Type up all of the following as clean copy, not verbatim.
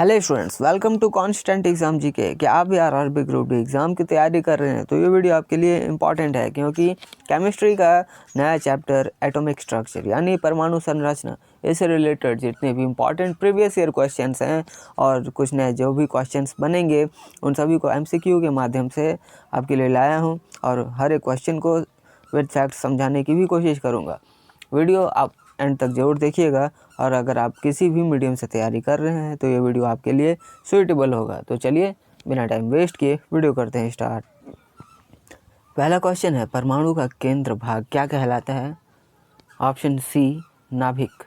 Hello students, welcome to constant exam GK. क्या आप भी आरआरबी ग्रुप डी एग्ज़ाम की तैयारी कर रहे हैं तो ये वीडियो आपके लिए इम्पॉर्टेंट है, क्योंकि केमिस्ट्री का नया चैप्टर एटॉमिक स्ट्रक्चर यानी परमाणु संरचना, इससे रिलेटेड जितने भी इम्पॉर्टेंट प्रीवियस ईयर क्वेश्चंस हैं और कुछ नए जो भी क्वेश्चंस बनेंगे उन सभी को एमसीक्यू के माध्यम से आपके लिए लाया हूँ और हर एक क्वेश्चन को विद फैक्ट समझाने की भी कोशिश करूँगा। वीडियो आप एंड तक ज़रूर देखिएगा और अगर आप किसी भी मीडियम से तैयारी कर रहे हैं तो ये वीडियो आपके लिए सूटेबल होगा। तो चलिए बिना टाइम वेस्ट किए वीडियो करते हैं स्टार्ट। पहला क्वेश्चन है, परमाणु का केंद्र भाग क्या कहलाता है? ऑप्शन सी, नाभिक।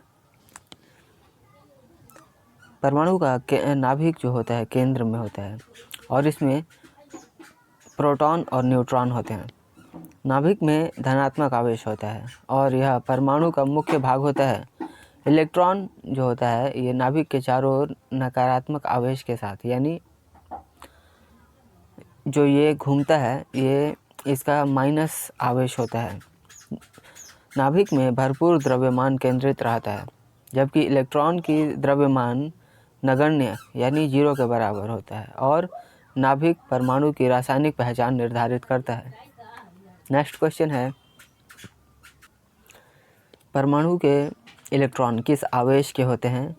परमाणु का नाभिक जो होता है केंद्र में होता है और इसमें प्रोटॉन और न्यूट्रॉन होते हैं। नाभिक में धनात्मक आवेश होता है और यह परमाणु का मुख्य भाग होता है। इलेक्ट्रॉन जो होता है ये नाभिक के चारों ओर नकारात्मक आवेश के साथ, यानी जो ये घूमता है ये इसका माइनस आवेश होता है। नाभिक में भरपूर द्रव्यमान केंद्रित रहता है, जबकि इलेक्ट्रॉन की द्रव्यमान नगण्य यानी 0 के बराबर होता है और नाभिक परमाणु की रासायनिक पहचान निर्धारित करता है। नेक्स्ट क्वेश्चन है, परमाणु के इलेक्ट्रॉन किस आवेश के होते हैं?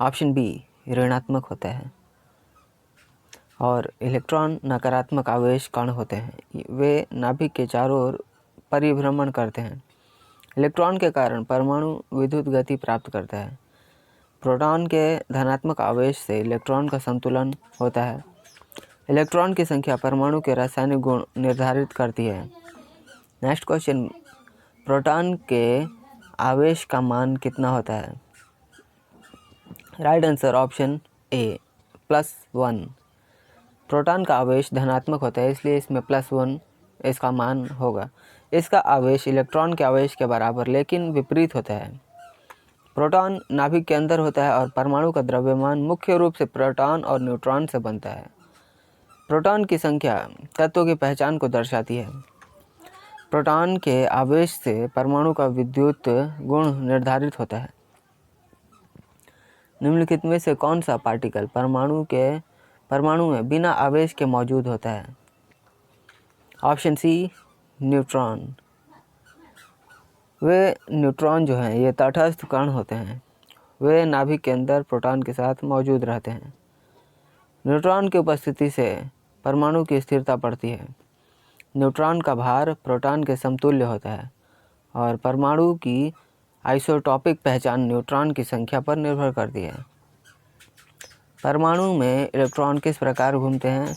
ऑप्शन बी, ऋणात्मक होता है और इलेक्ट्रॉन नकारात्मक आवेश कण होते हैं। वे नाभिक के चारों ओर परिभ्रमण करते हैं। इलेक्ट्रॉन के कारण परमाणु विद्युत गति प्राप्त करता है। प्रोटॉन के धनात्मक आवेश से इलेक्ट्रॉन का संतुलन होता है। इलेक्ट्रॉन की संख्या परमाणु के रासायनिक गुण निर्धारित करती है। नेक्स्ट क्वेश्चन, प्रोटॉन के आवेश का मान कितना होता है? Right answer option A, +1। Proton का आवेश धनात्मक होता है, इसलिए इसमें +1 इसका मान होगा। इसका आवेश इलेक्ट्रॉन के आवेश के बराबर लेकिन विपरीत होता है। प्रोटॉन नाभिक के अंदर होता है और परमाणु का द्रव्यमान मुख्य रूप से प्रोटॉन और न्यूट्रॉन से बनता है। प्रोटॉन की संख्या तत्वों की पहचान को दर्शाती है। प्रोटॉन के आवेश से परमाणु का विद्युत गुण निर्धारित होता है। निम्नलिखित में से कौन सा पार्टिकल परमाणु में बिना आवेश के मौजूद होता है? Option C, neutron. वे न्यूट्रॉन जो हैं ये तटस्थ कण होते हैं। वे नाभिक के अंदर प्रोटॉन के साथ मौजूद रहते हैं। न्यूट्रॉन की उपस्थिति से परमाणु की स्थिरता बढ़ती है। न्यूट्रॉन का भार प्रोटॉन के समतुल्य होता है और परमाणु की आइसोटॉपिक पहचान न्यूट्रॉन की संख्या पर निर्भर करती है। परमाणु में इलेक्ट्रॉन किस प्रकार घूमते हैं?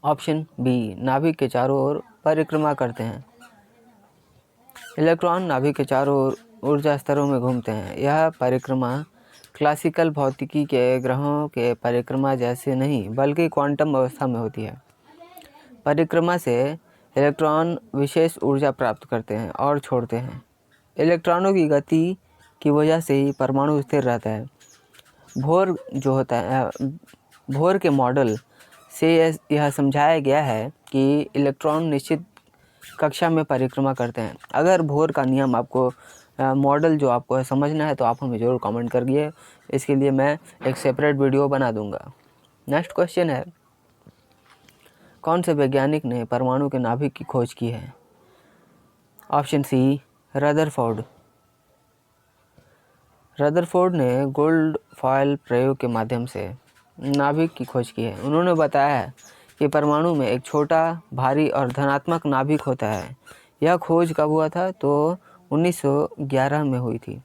ऑप्शन बी, नाभिक के चारों ओर परिक्रमा करते हैं। इलेक्ट्रॉन नाभिक के चारों ओर ऊर्जा स्तरों में घूमते हैं। यह परिक्रमा क्लासिकल भौतिकी के ग्रहों के परिक्रमा जैसे नहीं बल्कि क्वांटम अवस्था में होती है। परिक्रमा से इलेक्ट्रॉन विशेष ऊर्जा प्राप्त करते हैं और छोड़ते हैं। इलेक्ट्रॉनों की गति की वजह से ही परमाणु स्थिर रहता है। बोहर जो होता है, बोहर के मॉडल से यह समझाया गया है कि इलेक्ट्रॉन निश्चित कक्षा में परिक्रमा करते हैं। अगर बोहर का नियम आपको मॉडल जो आपको समझना है तो आप हमें ज़रूर कमेंट करिए, इसके लिए मैं एक सेपरेट वीडियो बना दूंगा। नेक्स्ट क्वेश्चन है, कौन से वैज्ञानिक ने परमाणु के नाभिक की खोज की है? Option C, Rutherford. रदरफोर्ड ने गोल्ड फॉयल प्रयोग के माध्यम से नाभिक की खोज की है। उन्होंने बताया है कि परमाणु में एक छोटा, भारी और धनात्मक नाभिक होता है। यह खोज कब हुआ था? तो 1911 में हुई थी।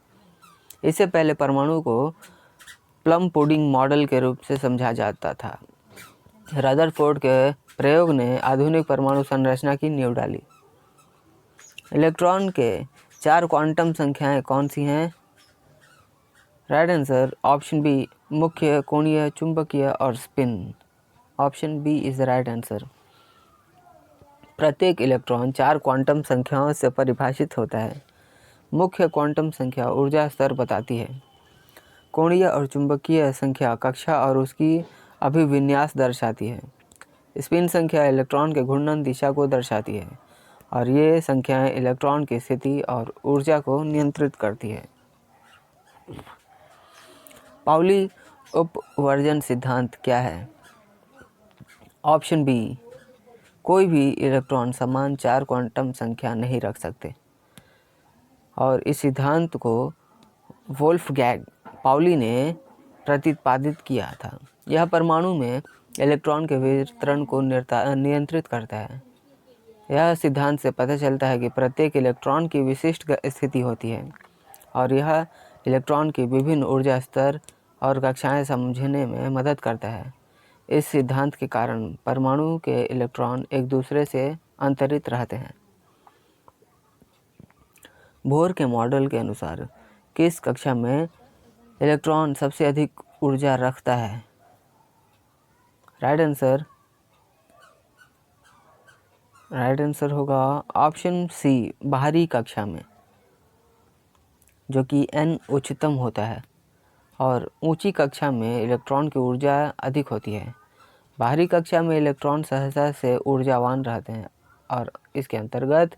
इससे पहले परमाणु को प्लम पुडिंग मॉडल के रूप से समझा जाता था। रदरफोर्ड के प्रयोग ने आधुनिक परमाणु संरचना की नींव डाली। इलेक्ट्रॉन के 4 क्वांटम संख्याएं कौन सी हैं? राइट आंसर ऑप्शन बी, मुख्य, कोणीय, चुंबकीय और spin. Option B is the right answer. प्रत्येक इलेक्ट्रॉन 4 क्वांटम संख्याओं से परिभाषित होता है। मुख्य क्वांटम संख्या ऊर्जा स्तर बताती है। कोणीय और चुंबकीय संख्या कक्षा और उसकी अभिविन्यास दर्शाती है। स्पिन संख्या इलेक्ट्रॉन के घूर्णन दिशा को दर्शाती है और ये संख्याएं इलेक्ट्रॉन की स्थिति और ऊर्जा को नियंत्रित करती है। पाउली अपवर्जन सिद्धांत क्या है? ऑप्शन बी, कोई भी इलेक्ट्रॉन समान 4 क्वांटम संख्या नहीं रख सकते। और इस सिद्धांत को वोल्फगैंग पाउली ने प्रतिपादित किया था। यह परमाणु में इलेक्ट्रॉन के वितरण को नियंत्रित करता है। यह सिद्धांत से पता चलता है कि प्रत्येक इलेक्ट्रॉन की विशिष्ट स्थिति होती है और यह इलेक्ट्रॉन की विभिन्न ऊर्जा स्तर और कक्षाएं समझने में मदद करता है। इस सिद्धांत के कारण परमाणु के इलेक्ट्रॉन एक दूसरे से अंतरित रहते हैं। बोर के मॉडल के अनुसार किस कक्षा में इलेक्ट्रॉन सबसे अधिक ऊर्जा रखता है? राइट आंसर होगा ऑप्शन सी, बाहरी कक्षा में, जो कि n उच्चतम होता है। और ऊंची कक्षा में इलेक्ट्रॉन की ऊर्जा अधिक होती है। बाहरी कक्षा में इलेक्ट्रॉन सहसा से ऊर्जावान रहते हैं और इसके अंतर्गत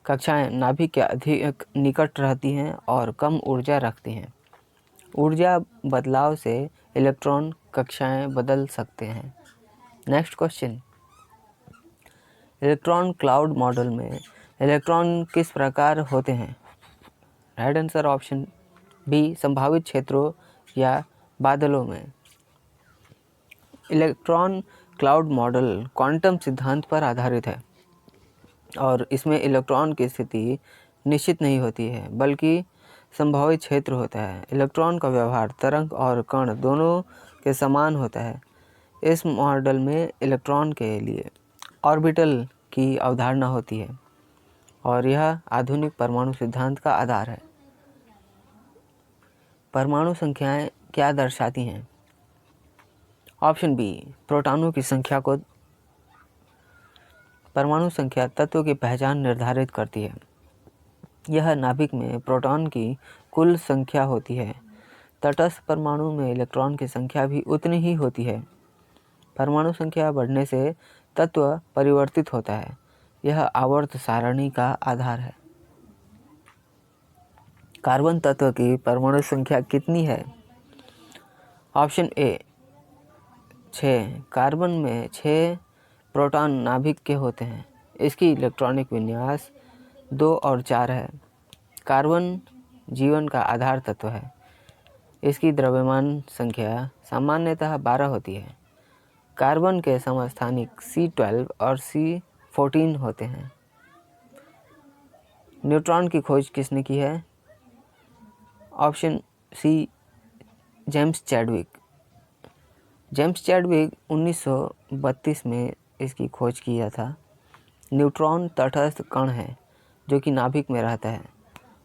कक्षाएं नाभिक के अधिक निकट रहती हैं और कम ऊर्जा रखती हैं। ऊर्जा बदलाव से इलेक्ट्रॉन कक्षाएं बदल सकते हैं। Next question, electron cloud model में इलेक्ट्रॉन किस प्रकार होते हैं? राइट आंसर ऑप्शन बी, संभावित क्षेत्रों या बादलों में। इलेक्ट्रॉन क्लाउड मॉडल क्वांटम सिद्धांत पर आधारित है और इसमें इलेक्ट्रॉन की स्थिति निश्चित नहीं होती है बल्कि संभावित क्षेत्र होता है। इलेक्ट्रॉन का व्यवहार तरंग और कण दोनों के समान होता है। इस मॉडल में इलेक्ट्रॉन के लिए ऑर्बिटल की अवधारणा होती है और यह आधुनिक परमाणु सिद्धांत का आधार है। परमाणु संख्याएं क्या दर्शाती हैं? ऑप्शन बी, प्रोटॉनों की संख्या को। परमाणु संख्या तत्व की पहचान निर्धारित करती है। यह नाभिक में प्रोटॉन की कुल संख्या होती है। तटस्थ परमाणु में इलेक्ट्रॉन की संख्या भी उतनी ही होती है। परमाणु संख्या बढ़ने से तत्व परिवर्तित होता है। यह आवर्त सारणी का आधार है। कार्बन तत्व की परमाणु संख्या कितनी है? Option A, 6। कार्बन में 6 प्रोटॉन नाभिक के होते हैं। इसकी इलेक्ट्रॉनिक विन्यास 2 और 4 है। कार्बन जीवन का आधार तत्व है। इसकी द्रव्यमान संख्या सामान्यतः 12 होती है। कार्बन के समस्थानिक C12 और C14 होते हैं। न्यूट्रॉन की खोज किसने की है? Option C, James Chadwick. James Chadwick 1932 में इसकी खोज किया था। न्यूट्रॉन तटस्थ कण है जो कि नाभिक में रहता है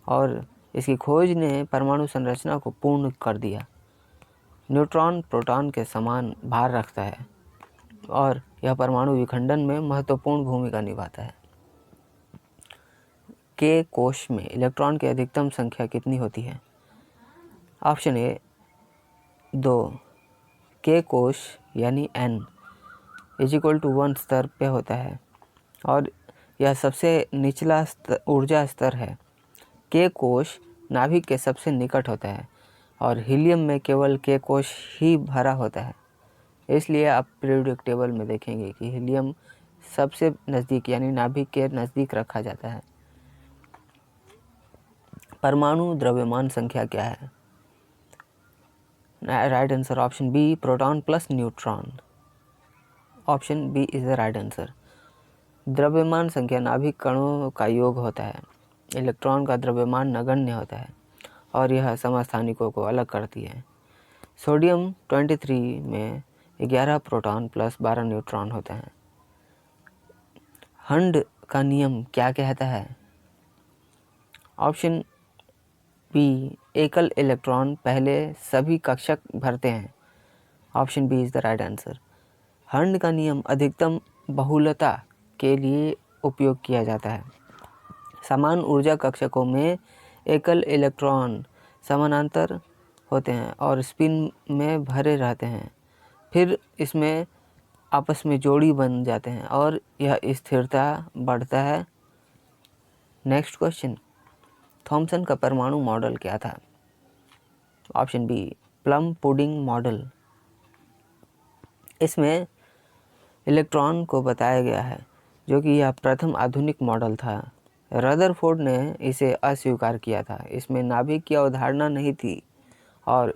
और इसकी खोज ने परमाणु संरचना को पूर्ण कर दिया। न्यूट्रॉन प्रोटॉन के समान भार रखता है और यह परमाणु विखंडन में महत्वपूर्ण भूमिका निभाता है। के कोश में इलेक्ट्रॉन की अधिकतम संख्या कितनी होती है? Option A, 2। के कोश यानी n = 1 स्तर पे होता है और यह सबसे निचला ऊर्जा स्तर है। के कोश नाभिक के सबसे निकट होता है और हीलियम में केवल के कोश ही भरा होता है। इसलिए आप पीरियोडिक टेबल में देखेंगे कि हीलियम सबसे नज़दीक यानी नाभिक के नज़दीक रखा जाता है। परमाणु द्रव्यमान संख्या क्या है? Right answer option B, proton plus neutron. Option B is the right answer. द्रव्यमान संख्या नाभिक कणों का योग होता है। इलेक्ट्रॉन का द्रव्यमान नगण्य होता है और यह समस्थानिकों को अलग करती है। सोडियम 23 में 11 प्रोटॉन प्लस 12 न्यूट्रॉन होते हैं। हंड का नियम क्या कहता है? ऑप्शन बी, एकल इलेक्ट्रॉन पहले सभी कक्षक भरते हैं। Option B is the right answer. Hund का नियम अधिकतम बहुलता के लिए उपयोग किया जाता है। समान ऊर्जा कक्षकों में एकल इलेक्ट्रॉन समानांतर होते हैं और स्पिन में भरे रहते हैं। फिर इसमें आपस में जोड़ी बन जाते हैं और यह स्थिरता बढ़ता है। नेक्स्ट क्वेश्चन, थॉमसन का परमाणु मॉडल क्या था? Option B, plum pudding model. इसमें इलेक्ट्रॉन को बताया गया है, जो कि यह प्रथम आधुनिक मॉडल था। रदरफोर्ड ने इसे अस्वीकार किया था। इसमें नाभिक की अवधारणा नहीं थी और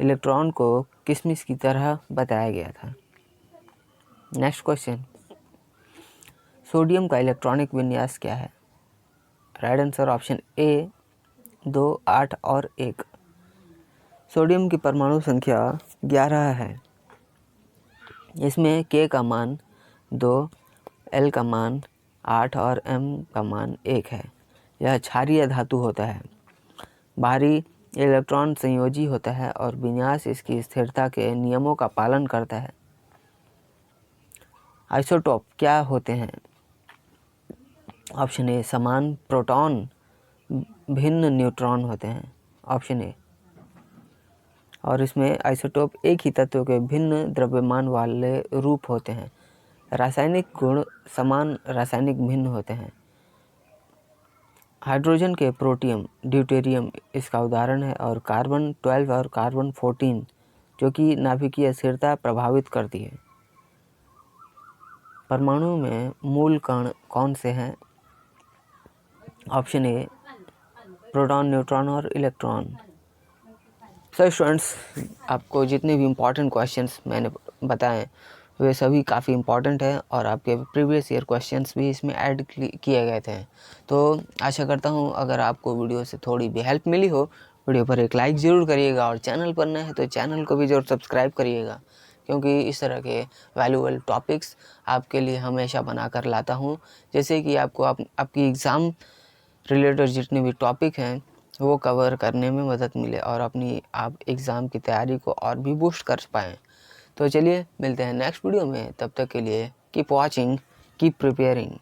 इलेक्ट्रॉन को किशमिश की तरह बताया गया था। नेक्स्ट क्वेश्चन, सोडियम का इलेक्ट्रॉनिक विन्यास क्या है? राइट आंसर ऑप्शन ए 2, 8 और 1। सोडियम की परमाणु संख्या 11 है। इसमें K का मान 2, L का मान 8 और M का मान 1 है। यह क्षारीय धातु होता है, बाहरी इलेक्ट्रॉन संयोजी होता है और विन्यास इसकी स्थिरता के नियमों का पालन करता है। आइसोटोप क्या होते हैं? ऑप्शन ए समान प्रोटॉन भिन्न न्यूट्रॉन होते हैं, ऑप्शन ए। और इसमें आइसोटोप एक ही तत्व के भिन्न द्रव्यमान वाले रूप होते हैं। रासायनिक गुण समान, रासायनिक भिन्न होते हैं। हाइड्रोजन के प्रोटियम ड्यूटेरियम इसका उदाहरण है और कार्बन 12 और कार्बन 14 जो कि नाभिकीय स्थिरता प्रभावित करती है। परमाणु में मूल कण कौन से हैं? ऑप्शन ए प्रोटॉन, न्यूट्रॉन और इलेक्ट्रॉन। सर स्टूडेंट्स, आपको जितने भी इम्पॉर्टेंट क्वेश्चंस मैंने बताए वे सभी काफ़ी इम्पॉर्टेंट हैं और आपके प्रीवियस ईयर क्वेश्चंस भी इसमें ऐड किए गए थे। तो आशा करता हूँ अगर आपको वीडियो से थोड़ी भी हेल्प मिली हो, वीडियो पर एक लाइक ज़रूर करिएगा और चैनल पर नए हैं तो चैनल को भी ज़रूर सब्सक्राइब करिएगा, क्योंकि इस तरह के वैल्यूएबल टॉपिक्स आपके लिए हमेशा बना कर लाता हूँ, जैसे कि आपको आपकी एग्ज़ाम रिलेटेड जितने भी टॉपिक हैं वो कवर करने में मदद मिले और आप एग्ज़ाम की तैयारी को और भी बूस्ट कर पाएँ। तो चलिए मिलते हैं नेक्स्ट वीडियो में, तब तक के लिए कीप वॉचिंग, कीप प्रिपेयरिंग।